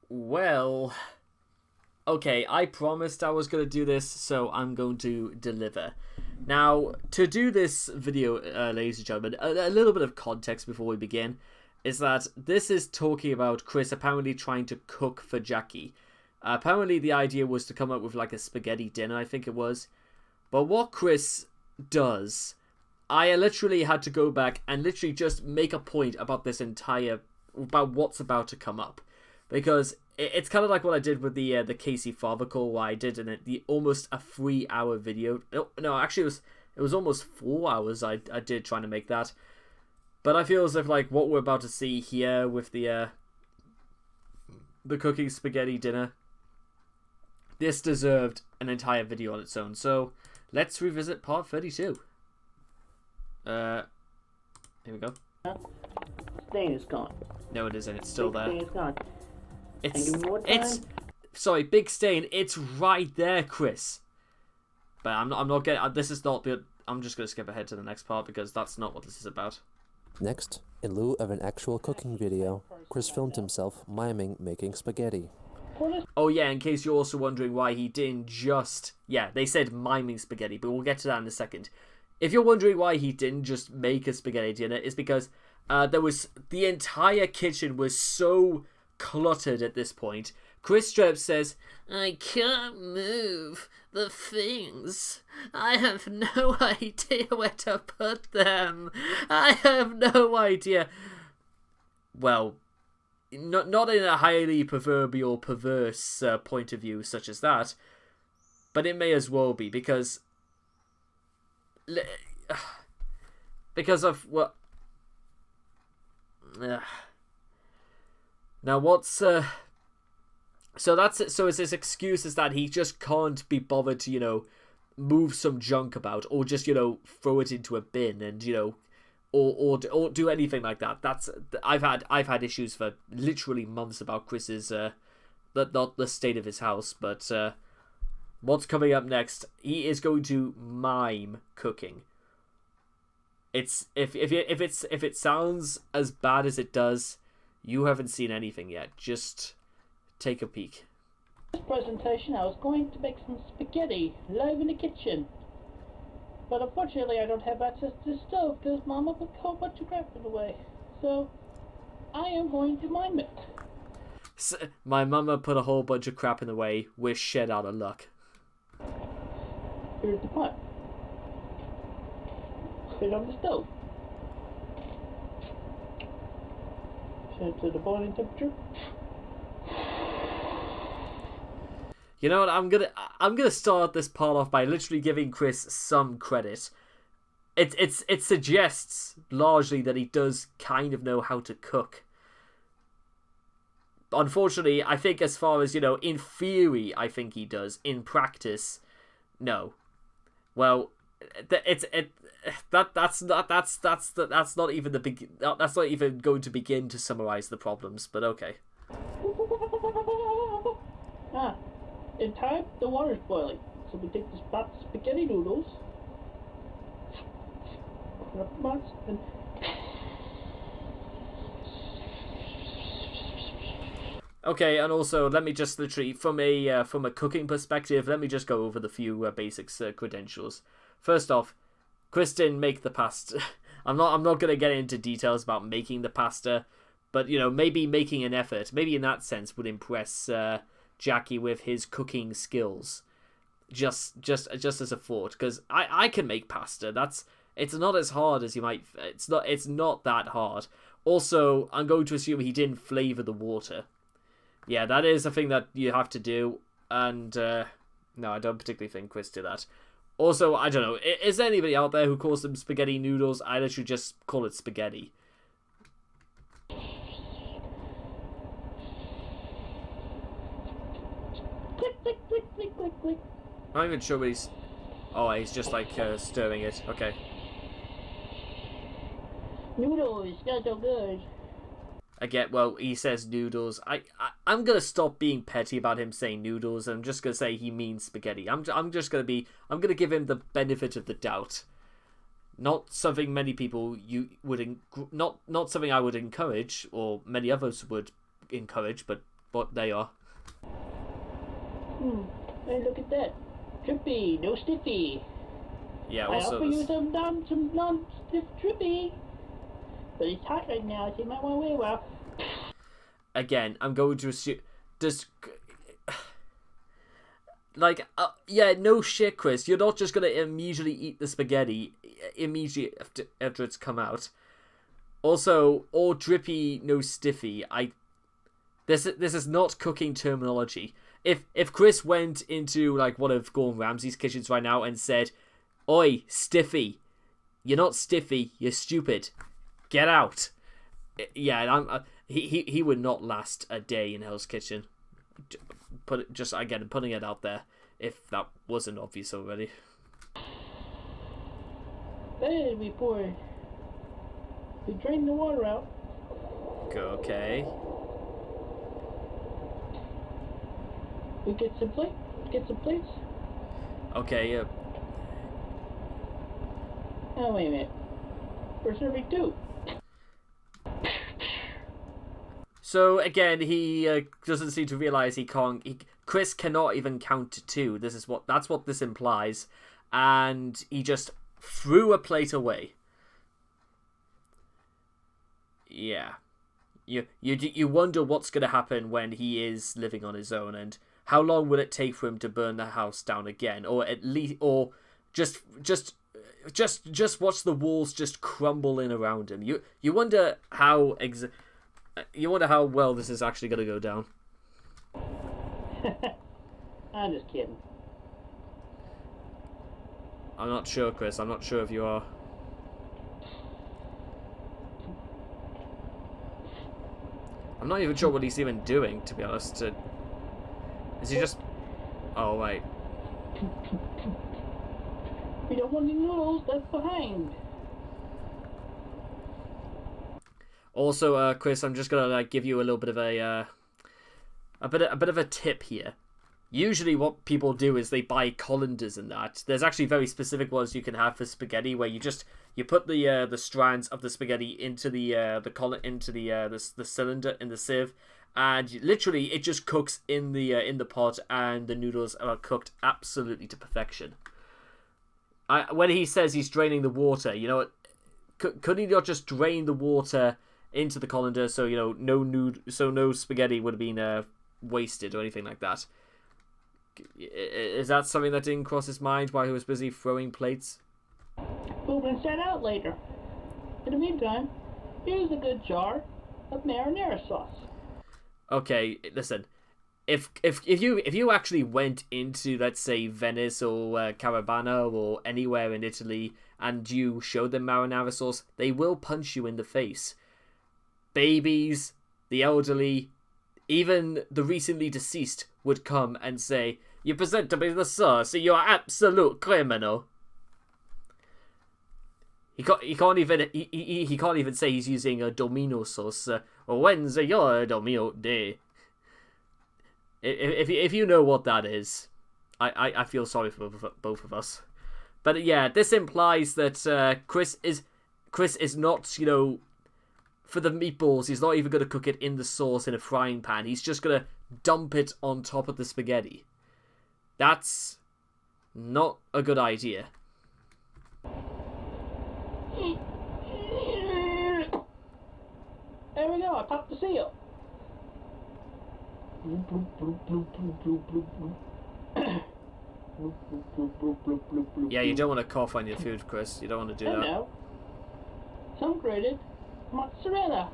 Well, okay, I promised I was going to do this, so I'm going to deliver. Now, to do this video, ladies and gentlemen, a little bit of context before we begin is that this is talking about Chris apparently trying to cook for Jackie. Apparently the idea was to come up with like a spaghetti dinner, I think it was. But what Chris does, I literally had to go back and literally just make a point about this entire, about what's about to come up. Because it's kind of like what I did with the Casey Father call, where I did the almost a 3-hour video. No, actually it was almost 4 hours I did trying to make that. But I feel as if like what we're about to see here with the cooking spaghetti dinner, this deserved an entire video on its own. So let's revisit part 32. Here we go. Stain is gone. No, it isn't. It's still there. Stain is gone. It's sorry, big stain. It's right there, Chris. But I'm not getting. This is not. I'm just gonna skip ahead to the next part because that's not what this is about. Next, in lieu of an actual cooking video, Chris filmed himself miming making spaghetti. Oh yeah, in case you're also wondering why he didn't just... Yeah, they said miming spaghetti, but we'll get to that in a second. If you're wondering why he didn't just make a spaghetti dinner, it's because the entire kitchen was so cluttered at this point. Chris straight up says, "I can't move the things. I have no idea where to put them. I have no idea." Well, not in a highly proverbial perverse point of view such as that, but it may as well be because of what. Now what's so that's it. So his excuse is that he just can't be bothered to move some junk about, or just throw it into a bin and or do anything like that. That's I've had issues for literally months about Chris's not the state of his house, but what's coming up next? He is going to mime cooking. It's if it sounds as bad as it does, you haven't seen anything yet. Just take a peek. This presentation, I was going to make some spaghetti live in the kitchen. But unfortunately, I don't have access to the stove because Mama put a whole bunch of crap in the way. So, I am going to mime it. So, my mama put a whole bunch of crap in the way. We're shed out of luck. Here's the pot. Put it on the stove. Set it to the boiling temperature. You know what? I'm gonna start this part off by literally giving Chris some credit. It suggests largely that he does kind of know how to cook. Unfortunately, I think as far as in theory, I think he does. In practice, no. Well, that's not even going to begin to summarize the problems. But okay. In time, the water's boiling. So we take this pot of spaghetti noodles, put up the pots, and okay, and also let me just literally from a cooking perspective, let me just go over the few basic credentials. First off, Chris didn't make the pasta. I'm not gonna get into details about making the pasta, but maybe making an effort, maybe in that sense, would impress Jackie with his cooking skills, just as a thought, because I can make pasta. It's not as hard as you might. It's not that hard. Also, I'm going to assume he didn't flavor the water. Yeah, that is a thing that you have to do, and no, I don't particularly think Chris did that. Also, I don't know. Is there anybody out there who calls them spaghetti noodles? I literally just call it spaghetti. click. I'm not even sure what he's... Oh, he's just like stirring it. Okay. Noodles, that's so good. Well, he says noodles. I'm gonna stop being petty about him saying noodles. I'm just gonna say he means spaghetti. I'm gonna give him the benefit of the doubt. Not something many people not something I would encourage, or many others would encourage, but but there you are. Hey, look at that. Drippy, no stiffy. Yeah, I also offer you some non-stiff drippy. But it's hot right now, so you might want to wait a while. again, I'm going to assume just like yeah, no shit, Chris. You're not just gonna immediately eat the spaghetti immediately after it's come out. Also, all drippy, no stiffy. This is not cooking terminology. If Chris went into like one of Gordon Ramsay's kitchens right now and said, "Oi, stiffy, you're not stiffy, you're stupid, get out." Yeah, he would not last a day in Hell's Kitchen. Putting it out there, if that wasn't obvious already. Hey, we drain the water out. Okay. We get some plates. Okay. Oh, wait a minute. We're serving two. So again, he doesn't seem to realize he can't. Chris cannot even count to two. That's what this implies, and he just threw a plate away. Yeah, you wonder what's going to happen when he is living on his own, and how long will it take for him to burn the house down again, or at least, or just watch the walls just crumble in around him. You wonder how well this is actually going to go down. I'm just kidding. I'm not sure, Chris. I'm not sure if you are. I'm not even sure what he's even doing, to be honest. Is he just... Oh, wait. We don't want any noodles left behind. Also, Chris, I'm just gonna give you a little bit of a bit of a tip here. Usually, what people do is they buy colanders and that. There's actually very specific ones you can have for spaghetti, where you put the strands of the spaghetti into the cylinder in the sieve, and literally it just cooks in the pot, and the noodles are cooked absolutely to perfection. When he says he's draining the water, you know what? Could he not just drain the water into the colander, so no spaghetti would have been wasted or anything like that? Is that something that didn't cross his mind while he was busy throwing plates? We'll rinse that out later. In the meantime, here's a good jar of marinara sauce. Okay, listen. If you actually went into, let's say, Venice or Carabana or anywhere in Italy and you showed them marinara sauce, they will punch you in the face. Babies, the elderly, even the recently deceased would come and say, "You present to me the sauce, you're an absolute criminal." He can't even say he's using a Domino sauce. When's your Domino day? If you know what that is, I feel sorry for both of us. But yeah, this implies that Chris is not, for the meatballs, he's not even going to cook it in the sauce in a frying pan. He's just going to dump it on top of the spaghetti. That's not a good idea. There we go, I popped the seal. Yeah, you don't want to cough on your food, Chris. You don't want to do that. No. Some grated mozzarella.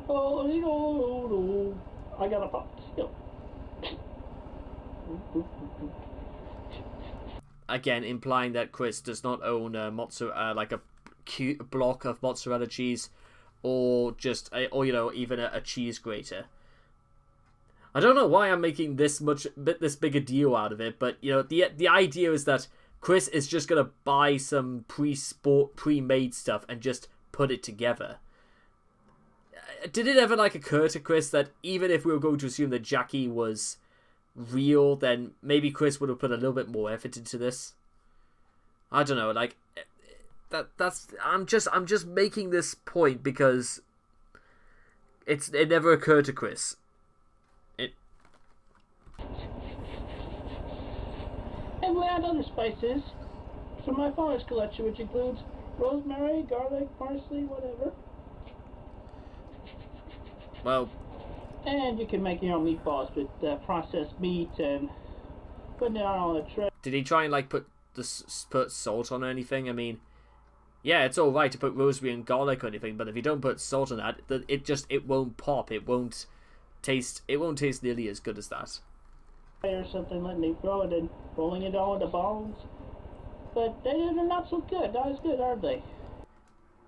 Oh, I got a pop the seal. Again, implying that Chris does not own a mozzarella, like a cute block of mozzarella cheese, or even a cheese grater. I don't know why I'm making this big a deal out of it, but the idea is that Chris is just gonna buy some pre-made stuff and just put it together. Did it ever occur to Chris that even if we were going to assume that Jackie was real, then maybe Chris would have put a little bit more effort into this? I don't know, I'm just making this point because it never occurred to Chris. add other spices from my father's collection, which includes rosemary, garlic, parsley, whatever. Well, and you can make your own meatballs with processed meat and putting it on a tray. did he try and like put salt on or anything? I mean, yeah, it's all right to put rosemary and garlic or anything, but if you don't put salt on that, it won't pop. It won't taste nearly as good as that. Or something, letting it grow and then rolling it all into balls. But they're not so good. Not as good, are they?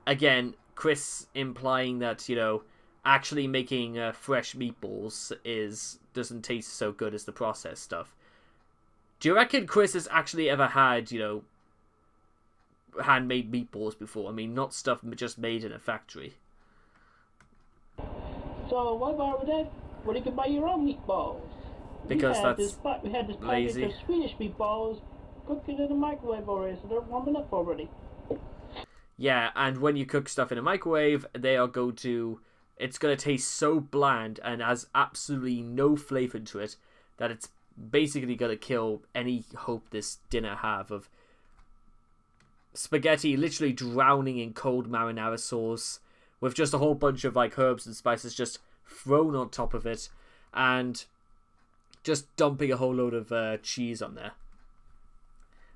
Again, Chris implying that, you know, actually making fresh meatballs doesn't taste so good as the processed stuff. Do you reckon Chris has actually ever had, you know, handmade meatballs before? I mean, not stuff just made in a factory. So what about that? Well, you can buy your own meatballs. Because we had this lazy. package of Swedish meatballs cooking in the microwave already, so they're warming up already. Yeah, and when you cook stuff in a microwave, it's going to taste so bland and has absolutely no flavor to it that it's basically going to kill any hope this dinner have of spaghetti literally drowning in cold marinara sauce with just a whole bunch of like herbs and spices just thrown on top of it and just dumping a whole load of cheese on there.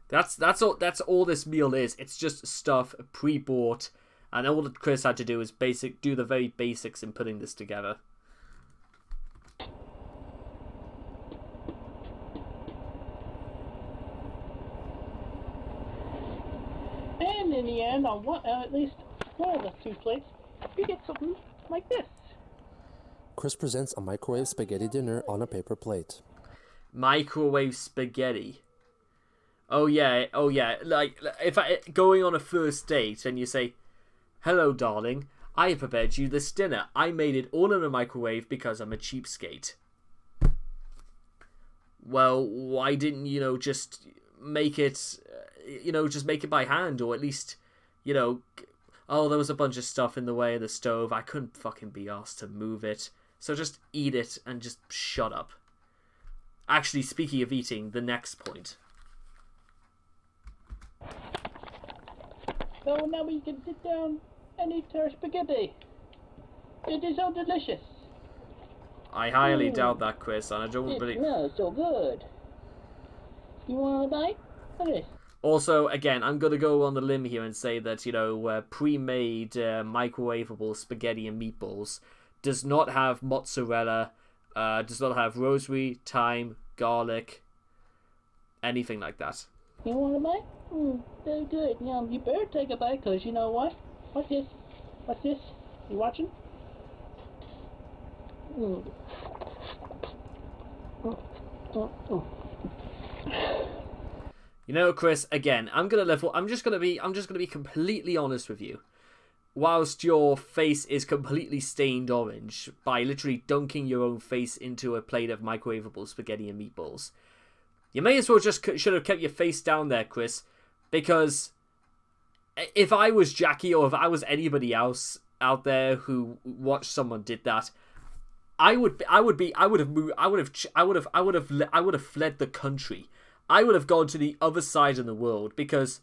That's all this meal is. It's just stuff pre-bought, and all that Chris had to do is do the very basics in putting this together. And in the end, on at least one of the two plates, you get something like this. Chris presents a microwave spaghetti dinner on a paper plate. Microwave spaghetti. Oh yeah. Like if going on a first date and you say, "Hello, darling. I prepared you this dinner. I made it all in a microwave because I'm a cheapskate." Well, why didn't you just make it? Just make it by hand, or at least, oh, there was a bunch of stuff in the way of the stove. I couldn't fucking be asked to move it, so just eat it and just shut up. Actually, speaking of eating, the next point. So now we can sit down and eat our spaghetti. It is so delicious. I highly doubt that, Chris, and I don't believe... It smells so good. You want a bite? Look at this. Also, again, I'm going to go on the limb here and say that, pre-made microwavable spaghetti and meatballs does not have mozzarella, does not have rosemary, thyme, garlic, anything like that. You want a bite? Very good. You better take a bite, because you know what? What's this? What's this? You watching? Chris, again, I'm just gonna be completely honest with you. Whilst your face is completely stained orange by literally dunking your own face into a plate of microwavable spaghetti and meatballs, you may as well should have kept your face down there, Chris, because if I was Jackie or if I was anybody else out there who watched someone did that, I would have fled the country. I would have gone to the other side of the world, because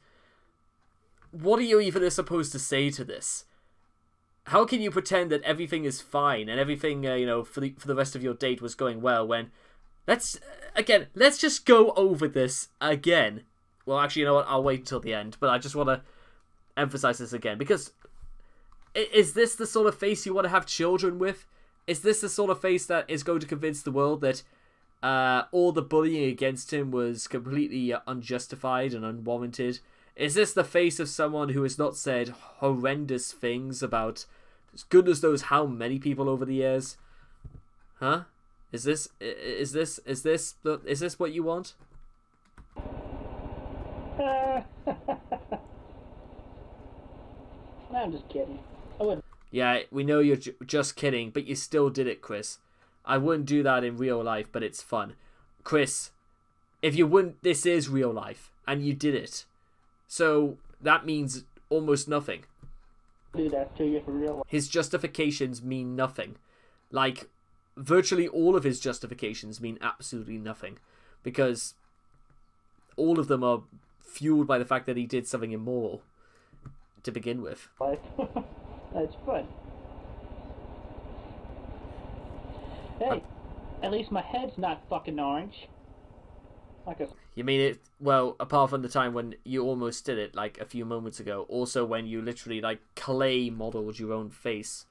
what are you even supposed to say to this? How can you pretend that everything is fine and everything, for the rest of your date was going well when... Let's just go over this again. Well, actually, you know what? I'll wait until the end, but I just want to emphasize this again, because is this the sort of face you want to have children with? Is this the sort of face that is going to convince the world that all the bullying against him was completely unjustified and unwarranted? Is this the face of someone who has not said horrendous things about goodness knows how many people over the years? Huh? Is this what you want? I'm just kidding. I wouldn't. Yeah, we know you're just kidding, but you still did it, Chris. I wouldn't do that in real life, but it's fun. Chris, if you wouldn't, this is real life, and you did it. So that means almost nothing. Do that to you for real life. His justifications mean nothing. Like, virtually all of his justifications mean absolutely nothing. Because all of them are fueled by the fact that he did something immoral to begin with. That's fun. Hey, at least my head's not fucking orange. Like a... You mean it? Well, apart from the time when you almost did it, like a few moments ago. Also, when you literally like clay modeled your own face.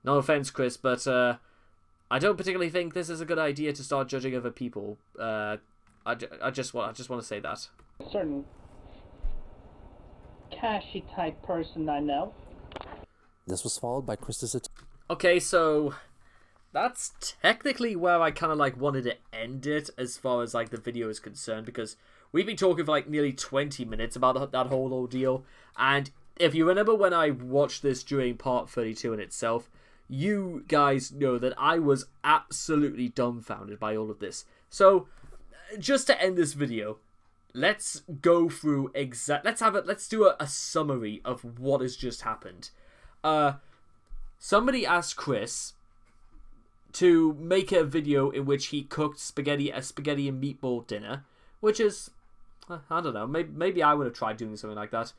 No offense, Chris, but I don't particularly think this is a good idea to start judging other people. I just want to say that. A certain cashy type person I know. This was followed by Chris's Okay, so that's technically where I kind of like wanted to end it as far as like the video is concerned, because we've been talking for like nearly 20 minutes about that whole ordeal. And if you remember when I watched this during part 32 in itself, you guys know that I was absolutely dumbfounded by all of this. So just to end this video, let's go through let's do a summary of what has just happened. Somebody asked Chris to make a video in which he cooked a spaghetti and meatball dinner, which is, I don't know, maybe I would have tried doing something like that.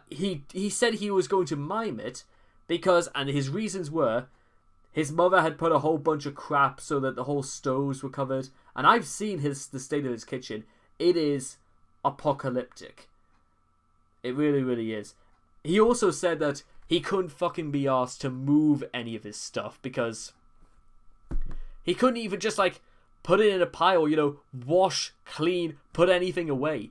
He said he was going to mime it because, and his reasons were, his mother had put a whole bunch of crap so that the whole stoves were covered, and I've seen the state of his kitchen. It is apocalyptic. It really, really is. He also said that he couldn't fucking be asked to move any of his stuff because he couldn't even just like put it in a pile, you know, wash, clean, put anything away.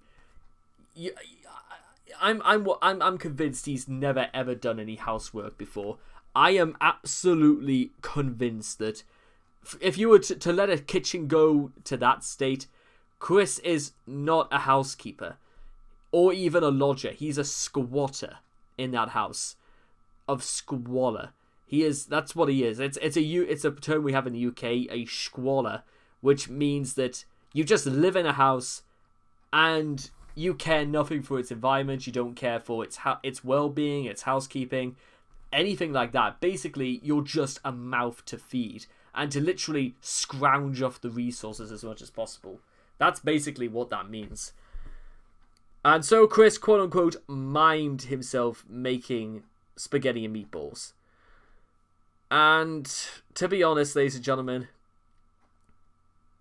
I'm convinced he's never ever done any housework before. I am absolutely convinced that if you were to let a kitchen go to that state, Chris is not a housekeeper or even a lodger. He's a squatter in that house of squalor. He is. That's what he is. It's a term we have in the UK, a squalor, which means that you just live in a house and you care nothing for its environment. You don't care for its well-being, its housekeeping, anything like that. Basically, you're just a mouth to feed and to literally scrounge off the resources as much as possible. That's basically what that means. And so Chris, quote-unquote, mimed himself making spaghetti and meatballs. And to be honest, ladies and gentlemen,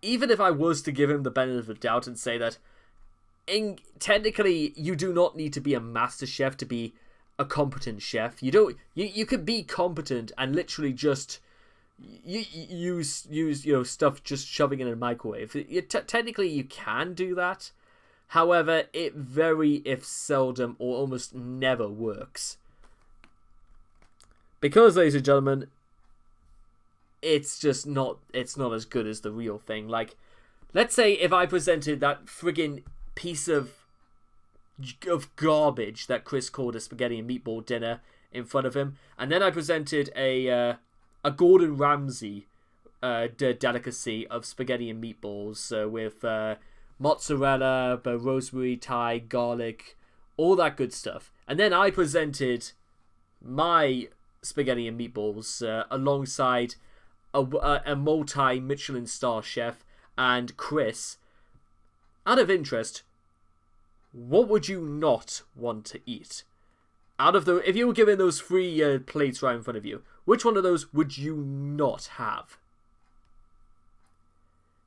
even if I was to give him the benefit of the doubt and say that technically you do not need to be a master chef to be a competent chef. You could be competent and literally just use stuff just shoving in a microwave. Technically you can do that. However, it if seldom or almost never works. Because, ladies and gentlemen, it's just not as good as the real thing. Like, let's say if I presented that friggin' piece of garbage that Chris called a spaghetti and meatball dinner in front of him, and then I presented a Gordon Ramsay delicacy of spaghetti and meatballs with mozzarella, rosemary, thyme, garlic, all that good stuff, and then I presented my spaghetti and meatballs alongside a multi-Michelin star chef and Chris. Out of interest, what would you not want to eat? If you were given those 3 plates right in front of you, which one of those would you not have?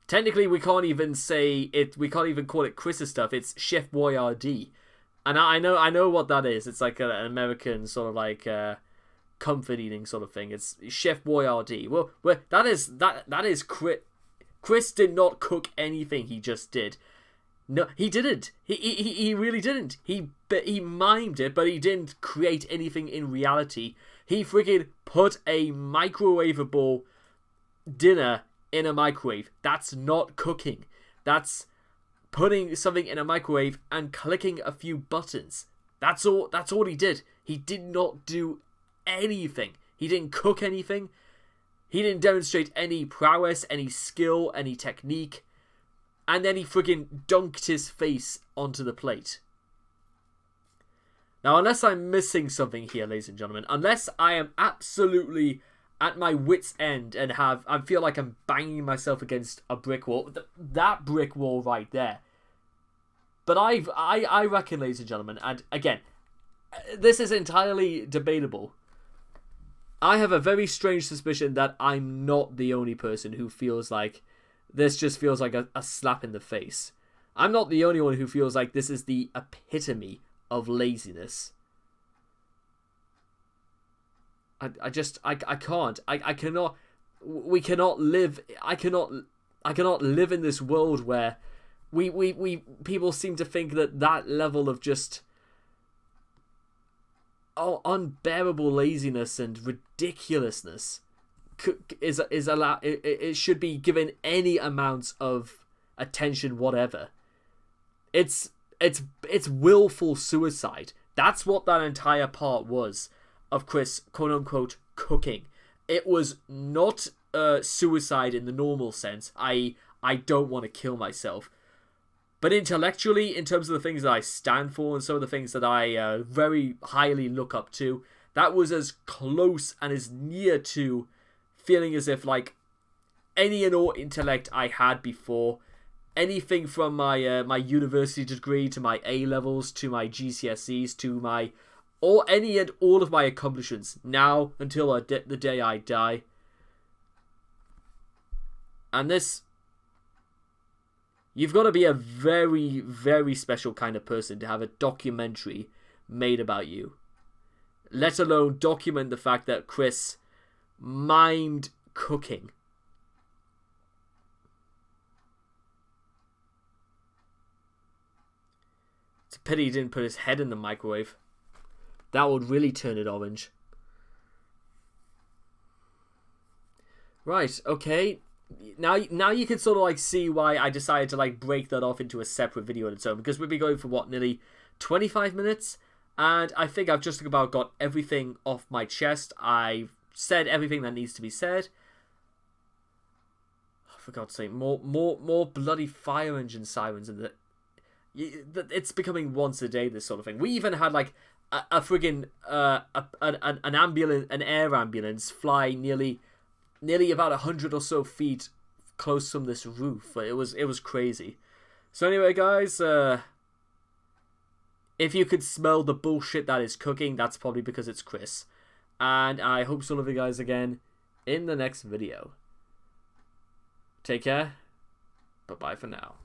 Technically, we can't even say it. We can't even call it Chris's stuff. It's Chef Boyardee, and I know what that is. It's like an American sort of like comfort eating sort of thing. It's Chef Boyardee. Well, that is Chris. Chris did not cook anything. He just did. No, he didn't. He really didn't. He mimed it, but he didn't create anything in reality. He freaking put a microwavable dinner in a microwave. That's not cooking. That's putting something in a microwave and clicking a few buttons. That's all he did. He did not do anything. He didn't cook anything. He didn't demonstrate any prowess, any skill, any technique. And then he friggin' dunked his face onto the plate. Now, unless I'm missing something here, ladies and gentlemen, unless I am absolutely at my wit's end and I feel like I'm banging myself against a brick wall, that brick wall right there, But I reckon, ladies and gentlemen, and again, this is entirely debatable. I have a very strange suspicion that I'm not the only person who feels like this just feels like a slap in the face. I'm not the only one who feels like this is the epitome of laziness. I cannot, we cannot live, I cannot live in this world where people seem to think that level of just unbearable laziness and ridiculousness is allowed. It should be given any amount of attention whatever. It's willful suicide. That's what that entire part was of Chris, quote unquote, cooking. It was not suicide in the normal sense. I don't want to kill myself. But intellectually, in terms of the things that I stand for and some of the things that I very highly look up to, that was as close and as near to feeling as if like any and all intellect I had before, anything from my my university degree to my A-levels to my GCSEs to any and all of my accomplishments now until the day I die. And this, you've got to be a very, very special kind of person to have a documentary made about you. Let alone document the fact that Chris mimed cooking. It's a pity he didn't put his head in the microwave. That would really turn it orange. Right, okay. Now you can sort of like see why I decided to like break that off into a separate video on its own, because we've been going for what, nearly 25 minutes, and I think I've just about got everything off my chest. I've said everything that needs to be said. For God's sake, more bloody fire engine sirens in the. It's becoming once a day, this sort of thing. We even had like a friggin' an air ambulance fly nearly about 100 or so feet close from this roof. It was crazy. So anyway, guys, if you could smell the bullshit that is cooking, that's probably because it's Chris. And I hope to love you guys again in the next video. Take care. Bye-bye for now.